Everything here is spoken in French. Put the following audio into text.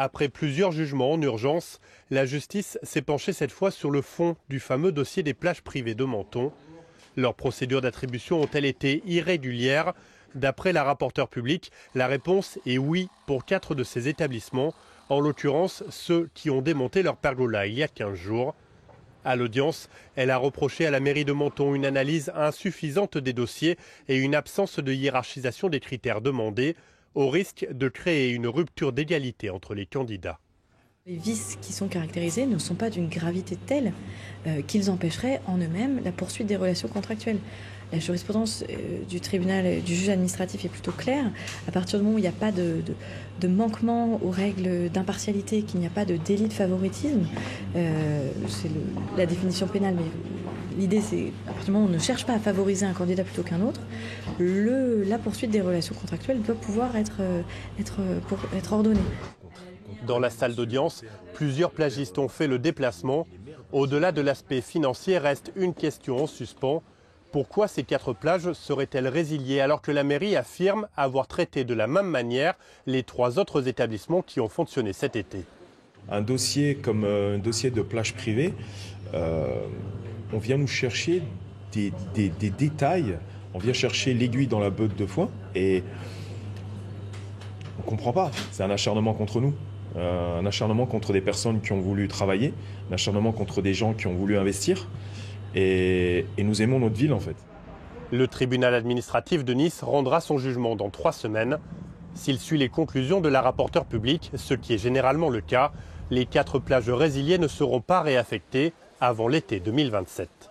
Après plusieurs jugements en urgence, la justice s'est penchée cette fois sur le fond du fameux dossier des plages privées de Menton. Leurs procédures d'attribution ont-elles été irrégulières? D'après la rapporteure publique, la réponse est oui pour 4 de ces établissements, en l'occurrence ceux qui ont démonté leur pergola il y a 15 jours. À l'audience, elle a reproché à la mairie de Menton une analyse insuffisante des dossiers et une absence de hiérarchisation des critères demandés, au risque de créer une rupture d'égalité entre les candidats. Les vices qui sont caractérisés ne sont pas d'une gravité telle qu'ils empêcheraient en eux-mêmes la poursuite des relations contractuelles. La jurisprudence du tribunal, du juge administratif est plutôt claire. À partir du moment où il n'y a pas de manquement aux règles d'impartialité, qu'il n'y a pas de délit de favoritisme, c'est la définition pénale, mais l'idée c'est, à partir du moment où on ne cherche pas à favoriser un candidat plutôt qu'un autre, la poursuite des relations contractuelles doit pouvoir être ordonnée. Dans la salle d'audience, plusieurs plagistes ont fait le déplacement. Au-delà de l'aspect financier, reste une question en suspens. Pourquoi ces 4 plages seraient-elles résiliées alors que la mairie affirme avoir traité de la même manière les 3 autres établissements qui ont fonctionné cet été? Un dossier comme un dossier de plage privée, on vient nous chercher des détails, on vient chercher l'aiguille dans la botte de foin et on ne comprend pas. C'est un acharnement contre nous. Un acharnement contre des personnes qui ont voulu travailler, un acharnement contre des gens qui ont voulu investir. Et nous aimons notre ville en fait. Le tribunal administratif de Nice rendra son jugement dans 3 semaines. S'il suit les conclusions de la rapporteure publique, ce qui est généralement le cas, les 4 plages résiliées ne seront pas réaffectées avant l'été 2027.